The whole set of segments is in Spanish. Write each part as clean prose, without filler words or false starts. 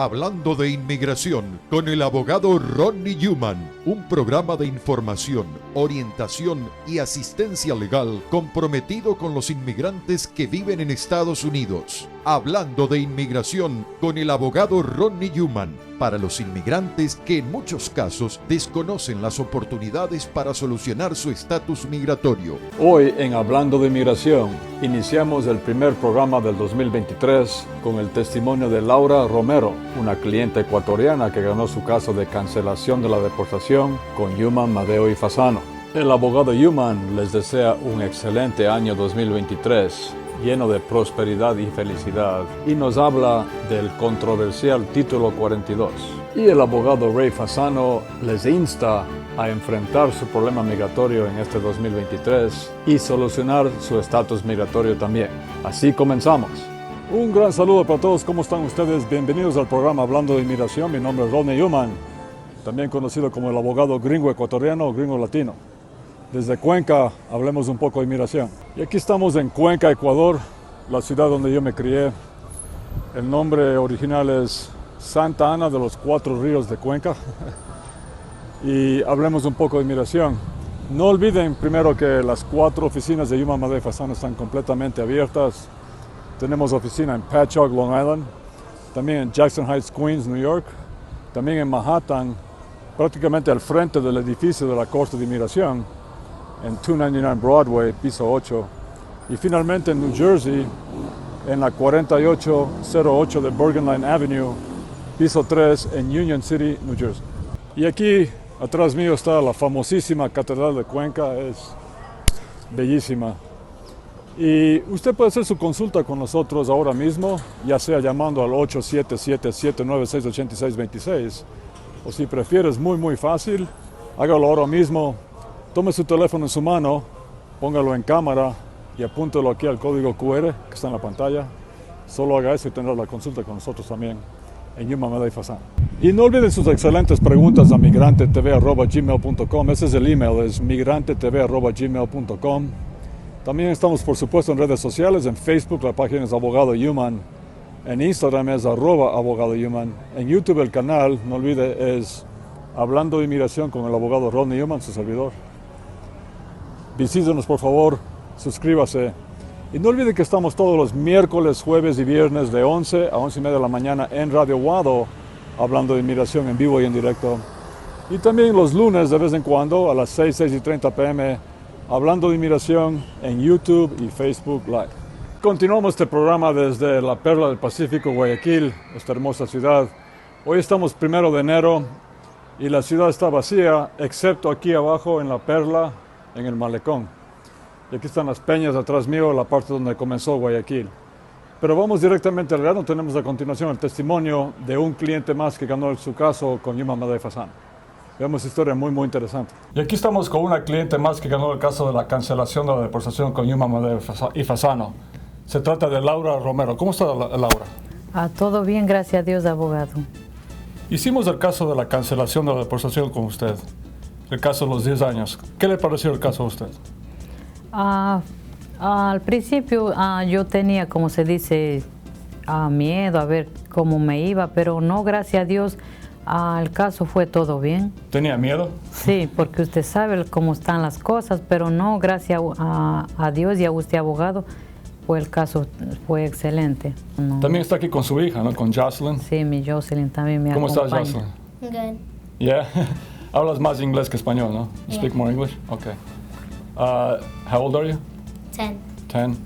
Hablando de inmigración con el abogado Ronnie Newman, un programa de información, orientación y asistencia legal comprometido con los inmigrantes que viven en Estados Unidos. Hablando de inmigración con el abogado Ronnie Newman, para los inmigrantes que en muchos casos desconocen las oportunidades para solucionar su estatus migratorio. Hoy en Hablando de Inmigración, iniciamos el primer programa del 2023 con el testimonio de Laura Romero, una cliente ecuatoriana que ganó su caso de cancelación de la deportación con Newman, Madeo y Fasano. El abogado Newman les desea un excelente año 2023, lleno de prosperidad y felicidad, y nos habla del controversial Título 42. Y el abogado Ray Fasano les insta a enfrentar su problema migratorio en este 2023 y solucionar su estatus migratorio también. Así comenzamos. Un gran saludo para todos. ¿Cómo están ustedes? Bienvenidos al programa Hablando de Inmigración. Mi nombre es Ronnie Newman, también conocido como el abogado gringo ecuatoriano o gringo latino. Desde Cuenca hablemos un poco de inmigración. Y aquí estamos en Cuenca, Ecuador, la ciudad donde yo me crié. El nombre original es Santa Ana de los Cuatro Ríos de Cuenca. Y hablemos un poco de inmigración. No olviden primero que las 4 oficinas de Newman, Madeo y Fasano están completamente abiertas. Tenemos oficina en Patchogue, Long Island, también en Jackson Heights, Queens, New York, también en Manhattan, prácticamente al frente del edificio de la Corte de Inmigración, en 299 Broadway, piso 8, y finalmente en New Jersey, en la 4808 de Bergen Line Avenue, piso 3, en Union City, New Jersey. Y aquí atrás mío está la famosísima Catedral de Cuenca, es bellísima. Y usted puede hacer su consulta con nosotros ahora mismo, ya sea llamando al 877-796-8626, o si prefieres muy fácil, hágalo ahora mismo. Tome su teléfono en su mano, póngalo en cámara y apúntelo aquí al código QR que está en la pantalla. Solo haga eso y tendrá la consulta con nosotros también en Newman, Madeo y Fasano. Y no olviden sus excelentes preguntas a migrantetv@gmail.com. Ese es el email, es migrantetv@gmail.com. También estamos, por supuesto, en redes sociales. En Facebook la página es Abogado Newman. En Instagram es @Abogado Newman. En YouTube el canal, no olvide, es Hablando de Inmigración con el abogado Ronnie Newman, su servidor. Visítenos, por favor, suscríbase. Y no olviden que estamos todos los miércoles, jueves y viernes de 11 a 11:30 de la mañana en Radio Wado, hablando de inmigración en vivo y en directo. Y también los lunes, de vez en cuando, a las 6:30 p.m., hablando de inmigración en YouTube y Facebook Live. Continuamos este programa desde la Perla del Pacífico, Guayaquil, esta hermosa ciudad. Hoy estamos 1 de enero y la ciudad está vacía, excepto aquí abajo en la Perla, en el malecón. Y aquí están las peñas atrás mío, la parte donde comenzó Guayaquil. Pero vamos directamente al grano. Tenemos a continuación el testimonio de un cliente más que ganó su caso con Newman, Madeo y Fasano. Vemos historia muy interesante. Y aquí estamos con una cliente más que ganó el caso de la cancelación de la deportación con Newman, Madeo y Fasano. Se trata de Laura Romero. ¿Cómo está Laura? Todo bien, gracias a Dios, abogado. Hicimos el caso de la cancelación de la deportación con usted. El caso de los 10 años. ¿Qué le pareció el caso a usted? Al principio yo tenía, como se dice, miedo a ver cómo me iba, pero no, gracias a Dios, el caso fue todo bien. ¿Tenía miedo? Sí, porque usted sabe cómo están las cosas, pero no, gracias a Dios y a usted, abogado, pues el caso fue excelente. No. También está aquí con su hija, ¿no? Con Jocelyn. Sí, mi Jocelyn también me acompaña. ¿Cómo estás, Jocelyn? Good. Yeah. Hablas más inglés que español, ¿no? You Yeah. speak more English? Okay. How old are you? 10. 10.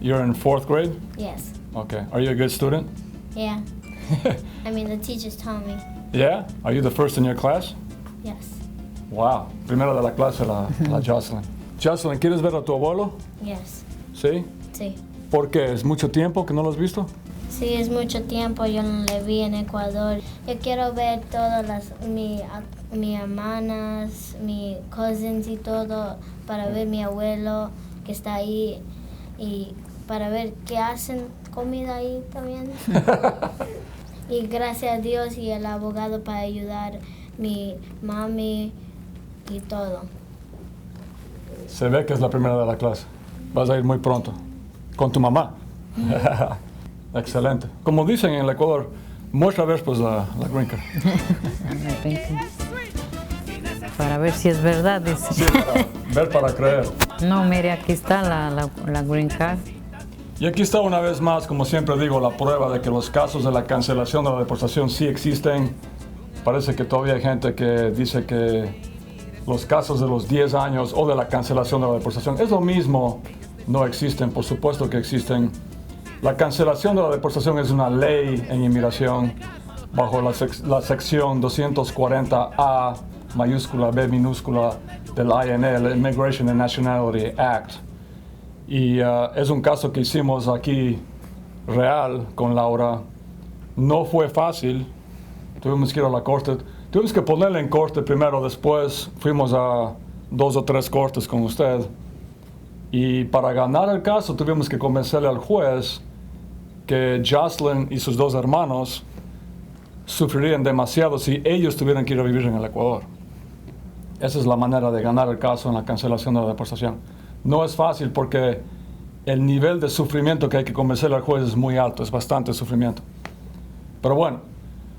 You're in 4th grade? Yes. Okay. Are you a good student? Yeah. I mean, the teachers taught me. Yeah? Are you the first in your class? Yes. Wow. Primera de la clase, la Jocelyn. Jocelyn, ¿quieres ver a tu abuelo? Yes. ¿Sí? Sí. ¿Por qué? ¿Es mucho tiempo que no lo has visto? Sí, es mucho tiempo. Yo no le vi en Ecuador. Yo quiero ver todas mis hermanas, mis cousins y todo, para ver mi abuelo que está ahí y para ver qué hacen comida ahí también. Y gracias a Dios y el abogado para ayudar mi mami y todo. Se ve que es la primera de la clase. Vas a ir muy pronto. Con tu mamá. Excelente. Como dicen en el Ecuador, Muestra a ver pues la green card. Para ver si es verdad, dice. Sí, para ver para creer. No, mire, aquí está la green card. Y aquí está una vez más, como siempre digo, la prueba de que los casos de la cancelación de la deportación sí existen. Parece que todavía hay gente que dice que los casos de los 10 años o de la cancelación de la deportación es lo mismo. No existen, por supuesto que existen. La cancelación de la deportación es una ley en inmigración bajo la sección 240A mayúscula B minúscula del INA, el Immigration and Nationality Act. Y es un caso que hicimos aquí real con Laura. No fue fácil, tuvimos que ir a la corte, tuvimos que ponerla en corte primero, después fuimos a 2 o 3 cortes con usted. Y para ganar el caso tuvimos que convencerle al juez que Jocelyn y sus 2 hermanos sufrirían demasiado si ellos tuvieran que ir a vivir en el Ecuador. Esa es la manera de ganar el caso en la cancelación de la deportación. No es fácil porque el nivel de sufrimiento que hay que convencerle al juez es muy alto, es bastante sufrimiento. Pero bueno,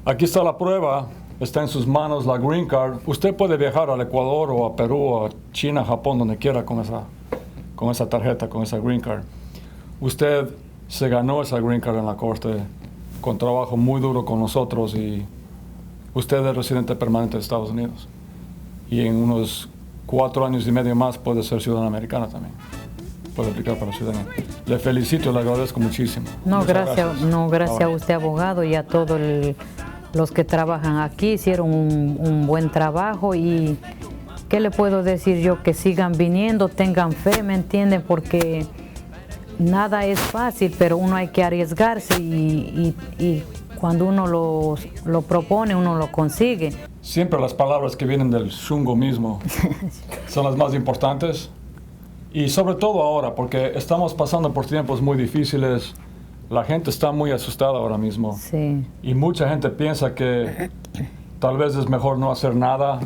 aquí está la prueba, está en sus manos la green card. Usted puede viajar al Ecuador o a Perú o a China, Japón, donde quiera con esa tarjeta, con esa green card. Usted se ganó esa green card en la corte con trabajo muy duro con nosotros y usted es residente permanente de Estados Unidos. Y en unos 4 años y medio más puede ser ciudadana americana también. Puede aplicar para la ciudadanía. Le felicito, le agradezco muchísimo. No, gracias a usted, abogado, y a todos los que trabajan aquí. Hicieron un buen trabajo y ¿qué le puedo decir yo? Que sigan viniendo, tengan fe, ¿me entienden? Porque nada es fácil, pero uno hay que arriesgarse y cuando uno lo propone, uno lo consigue. Siempre las palabras que vienen del shungo mismo son las más importantes. Y sobre todo ahora, porque estamos pasando por tiempos muy difíciles. La gente está muy asustada ahora mismo. Sí. Y mucha gente piensa que tal vez es mejor no hacer nada.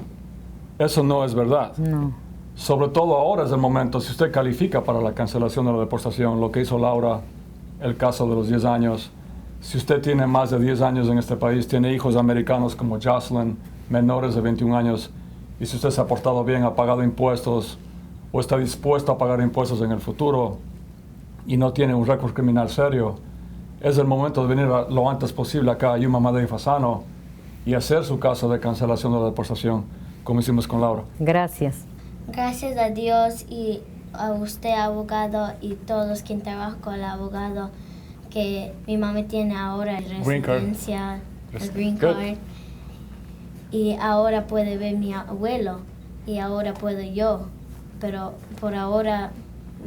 Eso no es verdad. No. Sobre todo ahora es el momento, si usted califica para la cancelación de la deportación, lo que hizo Laura, el caso de los 10 años. Si usted tiene más de 10 años en este país, tiene hijos americanos como Jocelyn, menores de 21 años, y si usted se ha portado bien, ha pagado impuestos, o está dispuesto a pagar impuestos en el futuro, y no tiene un récord criminal serio, es el momento de venir lo antes posible acá a Yuma, Madeo y Fasano y hacer su caso de cancelación de la deportación, como hicimos con Laura. Gracias. Gracias a Dios y a usted, abogado, y todos quienes trabajan con el abogado, que mi mamá tiene ahora residencia, el green card, y ahora puede ver mi abuelo, y ahora puedo yo, pero por ahora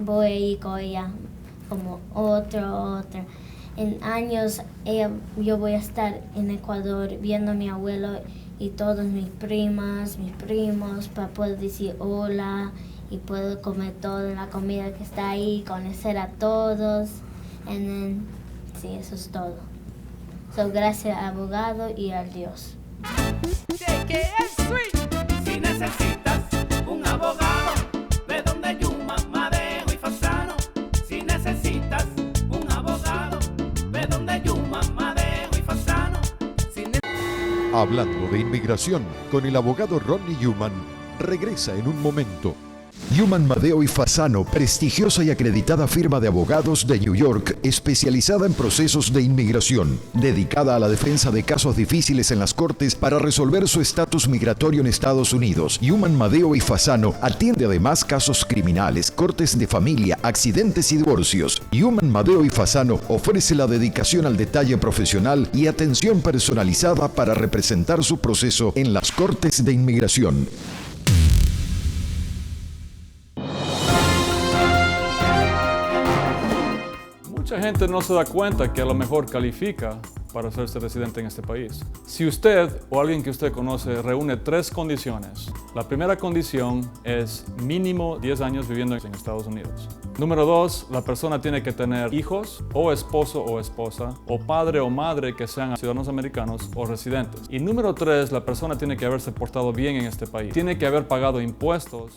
voy a ir con ella como otro. En años yo voy a estar en Ecuador viendo a mi abuelo y todas mis primas, mis primos, para poder decir hola y puedo comer toda la comida que está ahí, conocer a todos. Sí, eso es todo. Gracias al abogado y al Dios. Si necesitas un abogado, ve donde Yuma, Madeo y Fasano. Si necesitas un abogado, ve donde Yuma, Madeo y Fasano. Hablando de inmigración con el abogado Ronnie Newman, regresa en un momento. Newman, Madeo y Fasano, prestigiosa y acreditada firma de abogados de New York, especializada en procesos de inmigración, dedicada a la defensa de casos difíciles en las cortes para resolver su estatus migratorio en Estados Unidos. Newman, Madeo y Fasano atiende además casos criminales, cortes de familia, accidentes y divorcios. Newman, Madeo y Fasano ofrece la dedicación al detalle profesional y atención personalizada para representar su proceso en las cortes de inmigración. Mucha gente no se da cuenta que a lo mejor califica para hacerse residente en este país. Si usted o alguien que usted conoce reúne 3 condiciones, la primera condición es mínimo 10 años viviendo en Estados Unidos. Número 2, la persona tiene que tener hijos, o esposo o esposa, o padre o madre que sean ciudadanos americanos o residentes. Y número 3, la persona tiene que haberse portado bien en este país. Tiene que haber pagado impuestos.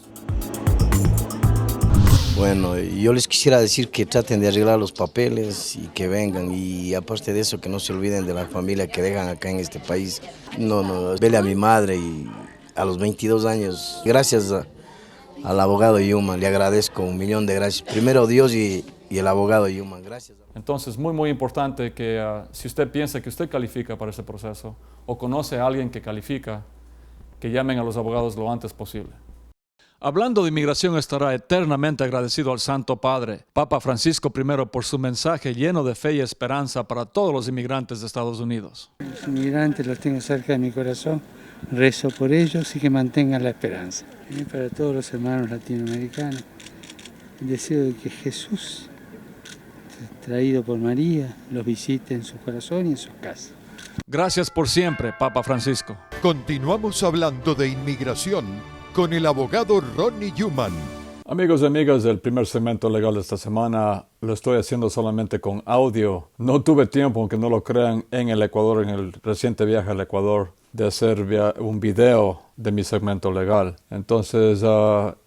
Bueno, yo les quisiera decir que traten de arreglar los papeles y que vengan. Y aparte de eso, que no se olviden de la familia que dejan acá en este país. Vele a mi madre y a los 22 años. Gracias al abogado Yuman, le agradezco 1.000.000 de gracias. Primero Dios y el abogado Yuman, gracias. Entonces, muy importante que si usted piensa que usted califica para ese proceso o conoce a alguien que califica, que llamen a los abogados lo antes posible. Hablando de inmigración, estará eternamente agradecido al Santo Padre, Papa Francisco I, por su mensaje lleno de fe y esperanza para todos los inmigrantes de Estados Unidos. Los inmigrantes los tengo cerca de mi corazón, rezo por ellos y que mantengan la esperanza. Y para todos los hermanos latinoamericanos, el deseo de que Jesús, traído por María, los visite en su corazón y en sus casas. Gracias por siempre, Papa Francisco. Continuamos hablando de inmigración con el abogado Ronnie Yuman. Amigos y amigas, el primer segmento legal de esta semana lo estoy haciendo solamente con audio. No tuve tiempo, aunque no lo crean, en el Ecuador, en el reciente viaje al Ecuador, de hacer un video de mi segmento legal. Entonces,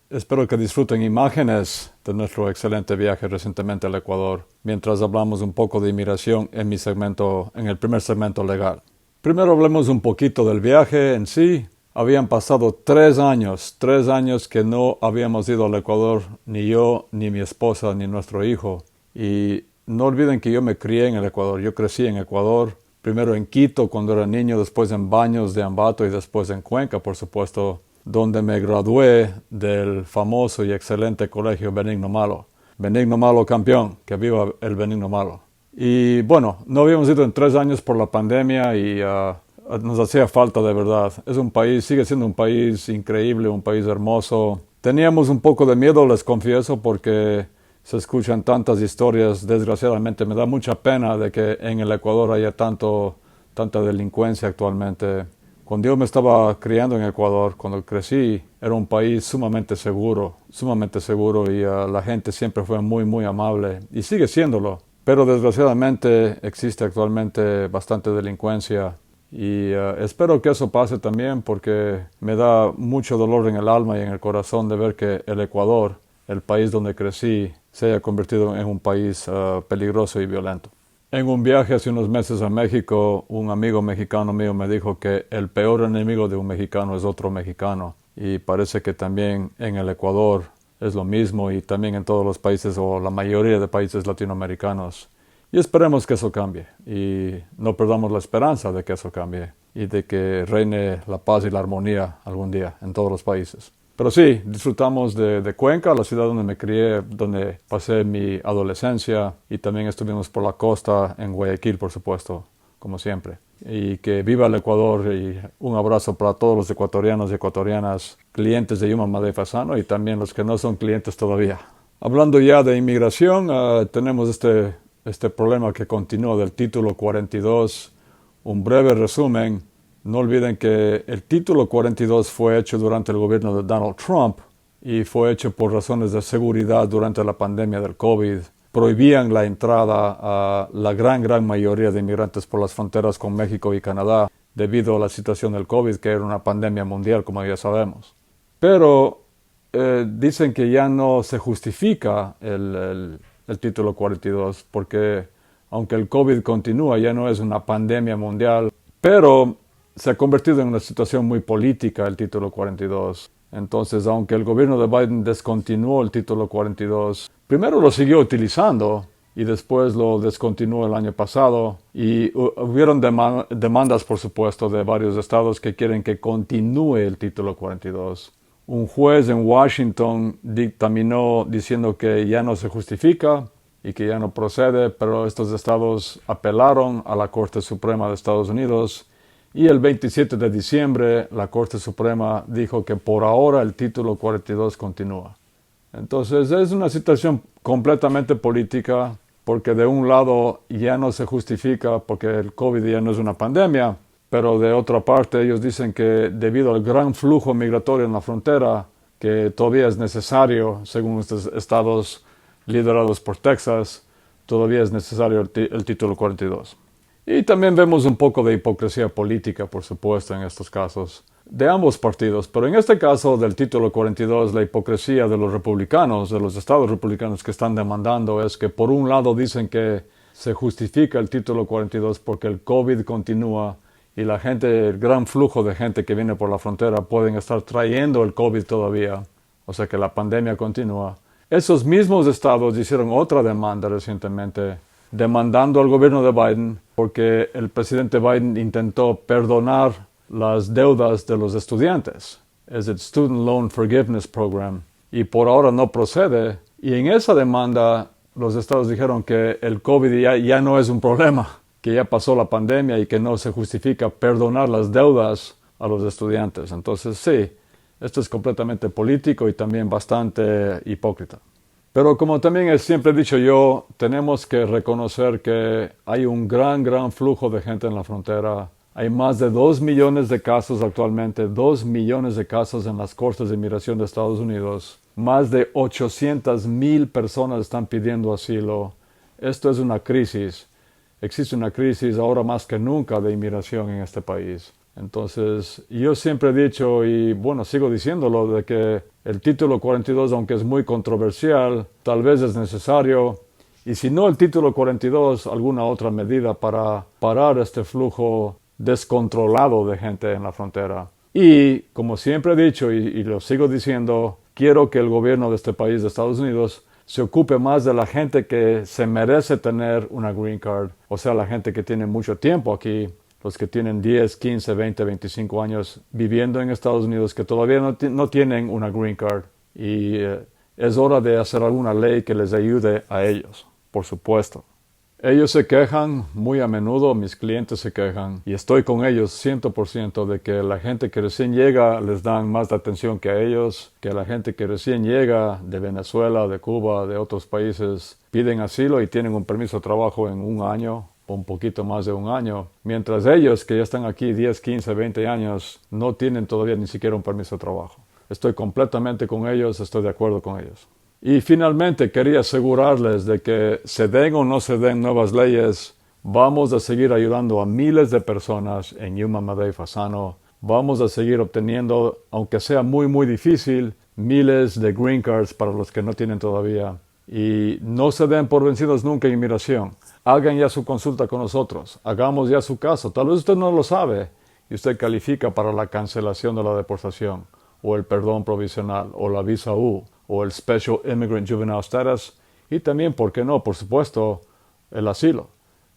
espero que disfruten imágenes de nuestro excelente viaje recientemente al Ecuador, mientras hablamos un poco de inmigración en el primer segmento legal. Primero hablemos un poquito del viaje en sí. Habían pasado 3 años que no habíamos ido al Ecuador, ni yo, ni mi esposa, ni nuestro hijo. Y no olviden que yo me crié en el Ecuador. Yo crecí en Ecuador, primero en Quito cuando era niño, después en Baños de Ambato y después en Cuenca, por supuesto, donde me gradué del famoso y excelente colegio Benigno Malo. Benigno Malo campeón, que viva el Benigno Malo. Y bueno, no habíamos ido en 3 años por la pandemia y nos hacía falta de verdad. Sigue siendo un país increíble, un país hermoso. Teníamos un poco de miedo, les confieso, porque se escuchan tantas historias. Desgraciadamente me da mucha pena de que en el Ecuador haya tanta delincuencia actualmente. Cuando yo me estaba criando en Ecuador, cuando crecí, era un país sumamente seguro y la gente siempre fue muy amable y sigue siéndolo. Pero desgraciadamente existe actualmente bastante delincuencia. Y espero que eso pase también porque me da mucho dolor en el alma y en el corazón de ver que el Ecuador, el país donde crecí, se haya convertido en un país peligroso y violento. En un viaje hace unos meses a México, un amigo mexicano mío me dijo que el peor enemigo de un mexicano es otro mexicano. Y parece que también en el Ecuador es lo mismo y también en todos los países o la mayoría de países latinoamericanos. Y esperemos que eso cambie y no perdamos la esperanza de que eso cambie y de que reine la paz y la armonía algún día en todos los países. Pero sí, disfrutamos de Cuenca, la ciudad donde me crié, donde pasé mi adolescencia y también estuvimos por la costa en Guayaquil, por supuesto, como siempre. Y que viva el Ecuador y un abrazo para todos los ecuatorianos y ecuatorianas, clientes de Yuman Madej Fasano y también los que no son clientes todavía. Hablando ya de inmigración, tenemos este problema que continúa del título 42. Un breve resumen. No olviden que el título 42 fue hecho durante el gobierno de Donald Trump y fue hecho por razones de seguridad durante la pandemia del COVID. Prohibían la entrada a la gran mayoría de inmigrantes por las fronteras con México y Canadá debido a la situación del COVID, que era una pandemia mundial, como ya sabemos. Pero dicen que ya no se justifica el título 42 porque aunque el COVID continúa, ya no es una pandemia mundial, pero se ha convertido en una situación muy política el título 42. Entonces, aunque el gobierno de Biden descontinuó el título 42, primero lo siguió utilizando y después lo descontinuó el año pasado y hubieron demandas, por supuesto, de varios estados que quieren que continúe el título 42. Un juez en Washington dictaminó diciendo que ya no se justifica y que ya no procede, pero estos estados apelaron a la Corte Suprema de Estados Unidos y el 27 de diciembre la Corte Suprema dijo que por ahora el título 42 continúa. Entonces es una situación completamente política porque de un lado ya no se justifica porque el COVID ya no es una pandemia, pero de otra parte ellos dicen que debido al gran flujo migratorio en la frontera, que todavía es necesario, según estos estados liderados por Texas, todavía es necesario el título 42. Y también vemos un poco de hipocresía política, por supuesto, en estos casos. de ambos partidos. Pero en este caso del título 42, la hipocresía de los republicanos, de los estados republicanos que están demandando es que por un lado dicen que se justifica el título 42 porque el COVID continúa y la gente, el gran flujo de gente que viene por la frontera pueden estar trayendo el COVID todavía, o sea que la pandemia continúa. Esos mismos estados hicieron otra demanda recientemente, demandando al gobierno de Biden porque el presidente Biden intentó perdonar las deudas de los estudiantes. Es el Student Loan Forgiveness Program. Y por ahora no procede. Y en esa demanda los estados dijeron que el COVID ya no es un problema, que ya pasó la pandemia y que no se justifica perdonar las deudas a los estudiantes. Entonces sí, esto es completamente político y también bastante hipócrita. Pero como también siempre he dicho yo, tenemos que reconocer que hay un gran flujo de gente en la frontera. Hay más de 2 millones de casos actualmente, 2 millones de casos en las cortes de inmigración de Estados Unidos. Más de 800,000 personas están pidiendo asilo. Esto es una crisis. Existe una crisis ahora más que nunca de inmigración en este país. Entonces, yo siempre he dicho, y bueno, sigo diciéndolo, de que el título 42, aunque es muy controversial, tal vez es necesario. Y si no el título 42, alguna otra medida para parar este flujo descontrolado de gente en la frontera. Y, como siempre he dicho, y lo sigo diciendo, quiero que el gobierno de este país, de Estados Unidos, se ocupe más de la gente que se merece tener una green card. O sea, la gente que tiene mucho tiempo aquí, los que tienen 10, 15, 20, 25 años viviendo en Estados Unidos, que todavía no tienen una green card. Y es hora de hacer alguna ley que les ayude a ellos, por supuesto. Ellos se quejan muy a menudo, mis clientes se quejan, y estoy con ellos 100% de que la gente que recién llega les dan más de atención que a ellos, que la gente que recién llega de Venezuela, de Cuba, de otros países, piden asilo y tienen un permiso de trabajo en un año o un poquito más de un año, mientras ellos que ya están aquí 10, 15, 20 años no tienen todavía ni siquiera un permiso de trabajo. Estoy completamente con ellos, estoy de acuerdo con ellos. Y finalmente quería asegurarles de que se den o no se den nuevas leyes, vamos a seguir ayudando a miles de personas en Yuma, Madero y Fasano. Vamos a seguir obteniendo, aunque sea muy difícil, miles de green cards para los que no tienen todavía. Y no se den por vencidos nunca en inmigración. Hagan ya su consulta con nosotros. Hagamos ya su caso. Tal vez usted no lo sabe y usted califica para la cancelación de la deportación, o el perdón provisional, o la visa U, o el Special Immigrant Juvenile Status, y también, ¿por qué no?, por supuesto, el asilo.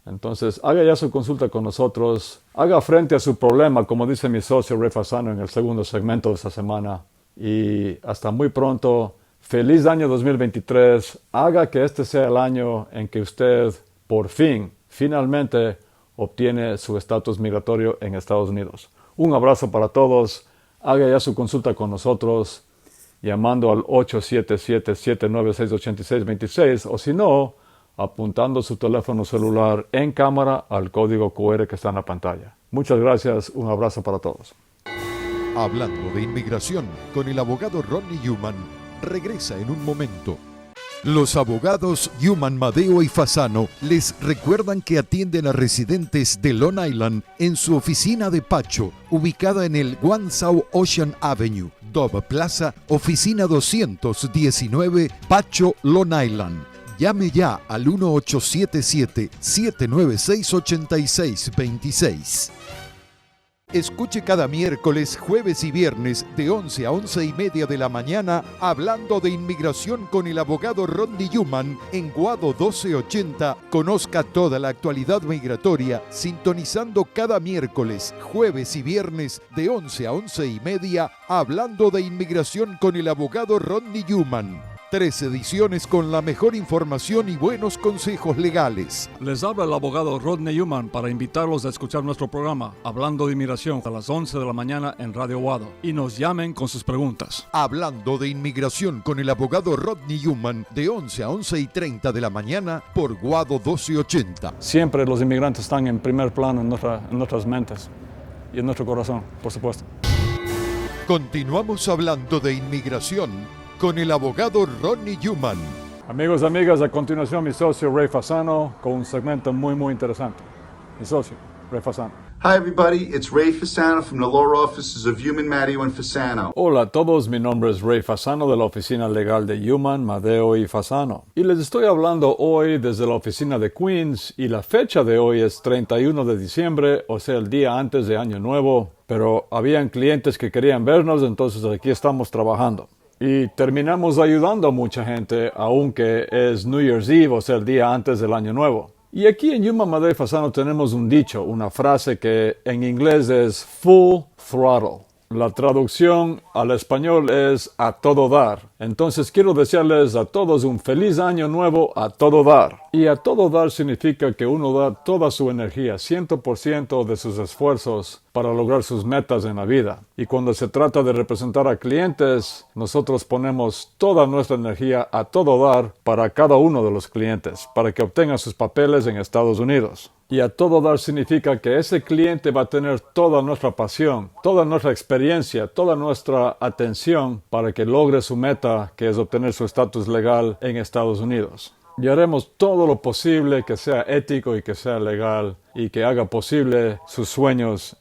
Entonces, haga ya su consulta con nosotros, haga frente a su problema, como dice mi socio Ray Fasano en el segundo segmento de esta semana, y hasta muy pronto. Feliz año 2023, haga que este sea el año en que usted, por fin, finalmente, obtiene su estatus migratorio en Estados Unidos. Un abrazo para todos, haga ya su consulta con nosotros, llamando al 877-796-8626 o si no, apuntando su teléfono celular en cámara al código QR que está en la pantalla. Muchas gracias, un abrazo para todos. Hablando de inmigración con el abogado Ronnie Newman, regresa en un momento. Los abogados Newman, Madeo y Fasano les recuerdan que atienden a residentes de Long Island en su oficina de Pacho, ubicada en el One South Ocean Avenue, Dove Plaza, oficina 219, Pacho, Long Island. Llame ya al 1877-796-8626. Escuche cada miércoles, jueves y viernes de 11 a 11 y media de la mañana hablando de inmigración con el abogado Rodney Newman en Guado 1280. Conozca toda la actualidad migratoria sintonizando cada miércoles, jueves y viernes de 11 a 11 y media hablando de inmigración con el abogado Rodney Newman. 3 ediciones con la mejor información y buenos consejos legales. Les habla el abogado Rodney Newman para invitarlos a escuchar nuestro programa Hablando de Inmigración a las 11 de la mañana en Radio Guado y nos llamen con sus preguntas. Hablando de inmigración con el abogado Rodney Newman de 11 a 11:30 de la mañana por Guado 1280. Siempre los inmigrantes están en primer plano en nuestras mentes y en nuestro corazón, por supuesto. Continuamos hablando de inmigración con el abogado Ronnie Newman. Amigos y amigas, a continuación mi socio Ray Fasano con un segmento muy interesante. Mi socio, Ray Fasano. Hi everybody, it's Ray Fasano from the law offices of Human, Madeo, and Fasano. Hola a todos, mi nombre es Ray Fasano de la oficina legal de Human, Madeo y Fasano. Y les estoy hablando hoy desde la oficina de Queens y la fecha de hoy es 31 de diciembre, o sea, el día antes de Año Nuevo. Pero habían clientes que querían vernos, entonces aquí estamos trabajando. Y terminamos ayudando a mucha gente, aunque es New Year's Eve, o sea, el día antes del Año Nuevo. Y aquí en Human, Madeo y Fasano tenemos un dicho, una frase que en inglés es full throttle. La traducción al español es a todo dar. Entonces quiero desearles a todos un feliz año nuevo a todo dar. Y a todo dar significa que uno da toda su energía, 100% de sus esfuerzos para lograr sus metas en la vida. Y cuando se trata de representar a clientes, nosotros ponemos toda nuestra energía a todo dar para cada uno de los clientes, para que obtengan sus papeles en Estados Unidos. Y a todo dar significa que ese cliente va a tener toda nuestra pasión, toda nuestra experiencia, toda nuestra atención para que logre su meta, que es obtener su estatus legal en Estados Unidos. Y haremos todo lo posible que sea ético y que sea legal y que haga posible sus sueños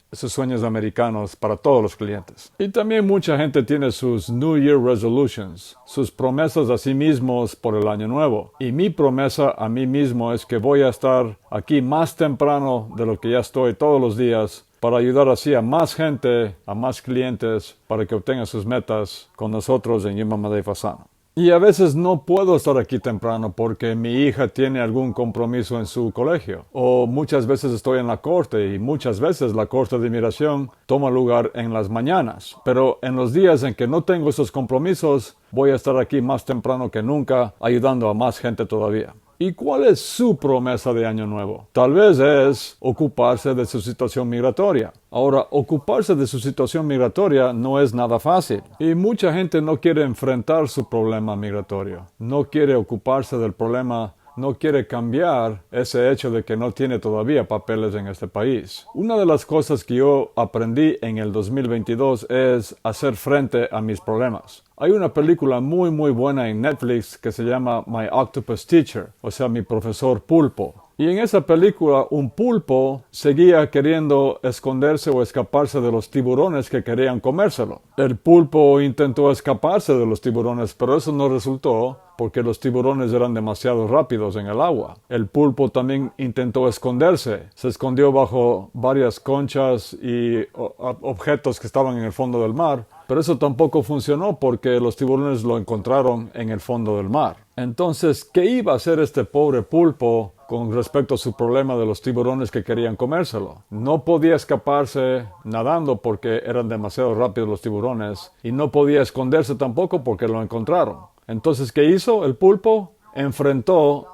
americanos para todos los clientes. Y también mucha gente tiene sus New Year Resolutions, sus promesas a sí mismos por el año nuevo. Y mi promesa a mí mismo es que voy a estar aquí más temprano de lo que ya estoy todos los días para ayudar así a más gente, a más clientes, para que obtengan sus metas con nosotros en Human, Madeo y Fasano. Y a veces no puedo estar aquí temprano porque mi hija tiene algún compromiso en su colegio. O muchas veces estoy en la corte y muchas veces la corte de inmigración toma lugar en las mañanas. Pero en los días en que no tengo esos compromisos, voy a estar aquí más temprano que nunca ayudando a más gente todavía. ¿Y cuál es su promesa de Año Nuevo? Tal vez es ocuparse de su situación migratoria. Ahora, ocuparse de su situación migratoria no es nada fácil. Y mucha gente no quiere enfrentar su problema migratorio. No quiere ocuparse del problema. No quiere cambiar ese hecho de que no tiene todavía papeles en este país. Una de las cosas que yo aprendí en el 2022 es hacer frente a mis problemas. Hay una película muy buena en Netflix que se llama My Octopus Teacher, o sea, mi profesor pulpo. Y en esa película, un pulpo seguía queriendo esconderse o escaparse de los tiburones que querían comérselo. El pulpo intentó escaparse de los tiburones, pero eso no resultó porque los tiburones eran demasiado rápidos en el agua. El pulpo también intentó esconderse. Se escondió bajo varias conchas y objetos que estaban en el fondo del mar. Pero eso tampoco funcionó porque los tiburones lo encontraron en el fondo del mar. Entonces, ¿qué iba a hacer este pobre pulpo con respecto a su problema de los tiburones que querían comérselo? No podía escaparse nadando porque eran demasiado rápidos los tiburones y no podía esconderse tampoco porque lo encontraron. Entonces, ¿qué hizo el pulpo?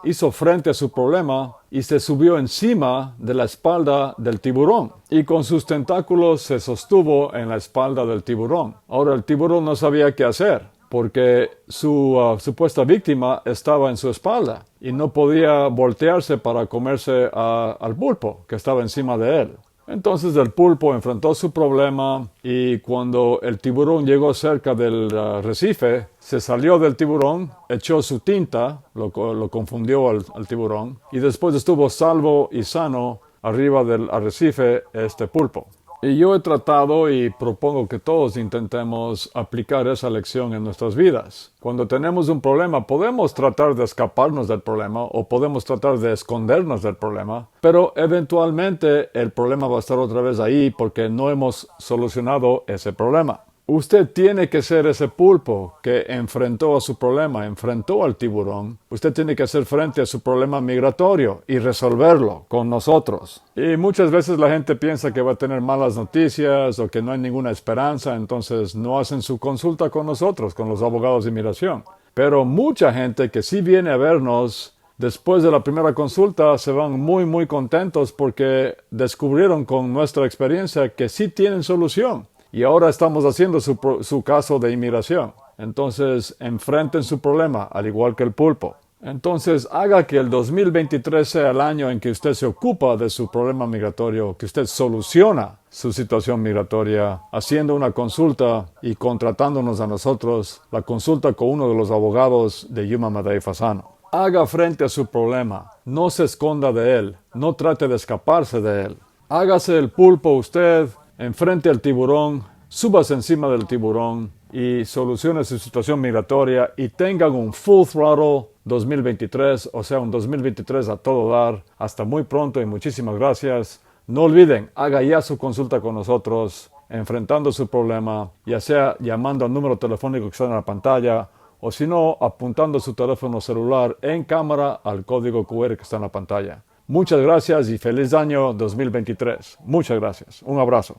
Hizo frente a su problema y se subió encima de la espalda del tiburón. Y con sus tentáculos se sostuvo en la espalda del tiburón. Ahora el tiburón no sabía qué hacer porque su supuesta víctima estaba en su espalda y no podía voltearse para comerse al pulpo que estaba encima de él. Entonces el pulpo enfrentó su problema y cuando el tiburón llegó cerca del arrecife, se salió del tiburón, echó su tinta, lo confundió al tiburón y después estuvo salvo y sano arriba del arrecife este pulpo. Y yo he tratado y propongo que todos intentemos aplicar esa lección en nuestras vidas. Cuando tenemos un problema, podemos tratar de escaparnos del problema o podemos tratar de escondernos del problema, pero eventualmente el problema va a estar otra vez ahí porque no hemos solucionado ese problema. Usted tiene que ser ese pulpo que enfrentó a su problema, enfrentó al tiburón. Usted tiene que hacer frente a su problema migratorio y resolverlo con nosotros. Y muchas veces la gente piensa que va a tener malas noticias o que no hay ninguna esperanza, entonces no hacen su consulta con nosotros, con los abogados de inmigración. Pero mucha gente que sí viene a vernos, después de la primera consulta se van muy contentos porque descubrieron con nuestra experiencia que sí tienen solución. Y ahora estamos haciendo su caso de inmigración. Entonces, enfrenten su problema, al igual que el pulpo. Entonces, haga que el 2023 sea el año en que usted se ocupa de su problema migratorio, que usted soluciona su situación migratoria, haciendo una consulta y contratándonos a nosotros, la consulta con uno de los abogados de Human, Madeo y Fasano. Haga frente a su problema, no se esconda de él, no trate de escaparse de él. Hágase el pulpo usted, enfrente al tiburón, súbase encima del tiburón y solucione su situación migratoria y tengan un full throttle 2023, o sea, un 2023 a todo dar. Hasta muy pronto y muchísimas gracias. No olviden, haga ya su consulta con nosotros, enfrentando su problema, ya sea llamando al número telefónico que está en la pantalla o si no, apuntando su teléfono celular en cámara al código QR que está en la pantalla. Muchas gracias y feliz año 2023. Muchas gracias. Un abrazo.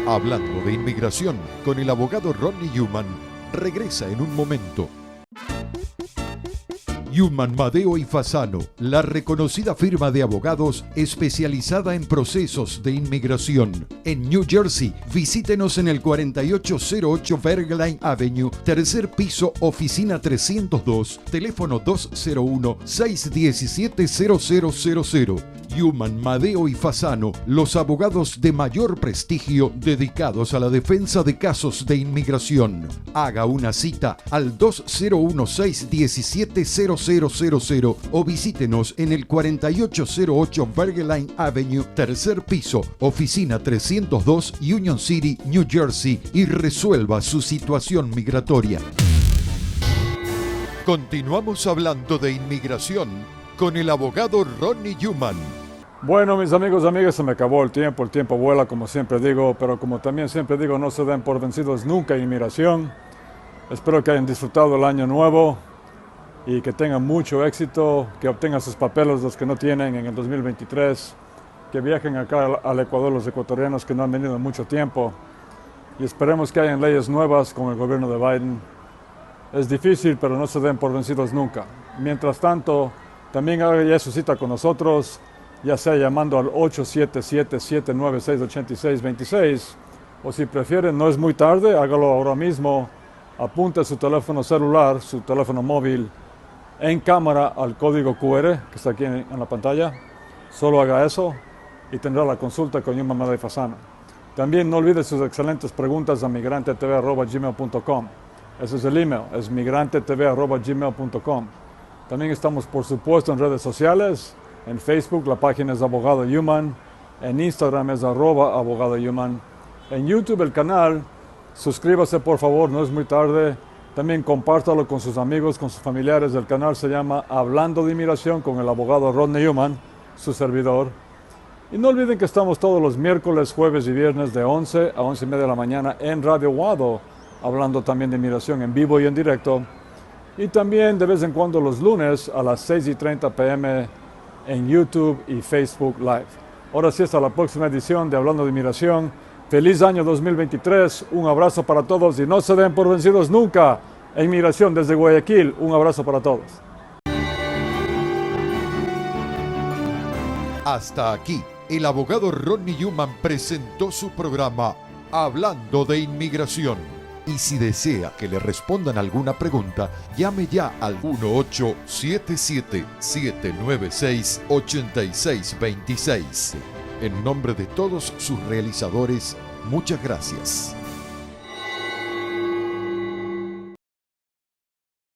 Hablando de inmigración con el abogado Ronnie Newman, regresa en un momento. Newman, Madeo y Fasano, la reconocida firma de abogados especializada en procesos de inmigración. En New Jersey, visítenos en el 4808 Bergline Avenue, tercer piso, oficina 302, teléfono 201-617-0000. Newman, Madeo y Fasano, los abogados de mayor prestigio dedicados a la defensa de casos de inmigración. Haga una cita al 201-617-0000 o visítenos en el 4808 Bergline Avenue, tercer piso, oficina 302, Union City, New Jersey, y resuelva su situación migratoria. Continuamos hablando de inmigración con el abogado Ronnie Newman. Bueno, mis amigos y amigas, se me acabó el tiempo vuela, como siempre digo, pero como también siempre digo, no se den por vencidos nunca en inmigración. Espero que hayan disfrutado el año nuevo y que tengan mucho éxito, que obtengan sus papeles los que no tienen en el 2023, que viajen acá al Ecuador los ecuatorianos que no han venido en mucho tiempo y esperemos que hayan leyes nuevas con el gobierno de Biden. Es difícil, pero no se den por vencidos nunca. Mientras tanto, también haga ya su cita con nosotros, ya sea llamando al 877-796-8626 o si prefieren, no es muy tarde, hágalo ahora mismo, apunte su teléfono celular, su teléfono móvil en cámara al código QR que está aquí en la pantalla, solo haga eso y tendrá la consulta con Newman, Madeo y Fasano. También no olvide sus excelentes preguntas a migrantetv@gmail.com. Ese es el email, es migrantetv@gmail.com. También estamos, por supuesto, en redes sociales. En Facebook la página es Abogado Newman, en Instagram es @Abogado Newman, en YouTube el canal, suscríbase por favor, no es muy tarde, también compártalo con sus amigos, con sus familiares. El canal se llama Hablando de Inmigración con el abogado Ronnie Newman, su servidor. Y no olviden que estamos todos los miércoles, jueves y viernes de 11 a 11:30 de la mañana en Radio Guado, hablando también de inmigración en vivo y en directo. Y también de vez en cuando los lunes a las 6:30 p.m. en YouTube y Facebook Live. Ahora sí, hasta la próxima edición de Hablando de Inmigración. Feliz año 2023, un abrazo para todos y no se den por vencidos nunca. En Inmigración desde Guayaquil, un abrazo para todos. Hasta aquí, el abogado Ronnie Newman presentó su programa Hablando de Inmigración. Y si desea que le respondan alguna pregunta, llame ya al 1877-796-8626. En nombre de todos sus realizadores, muchas gracias.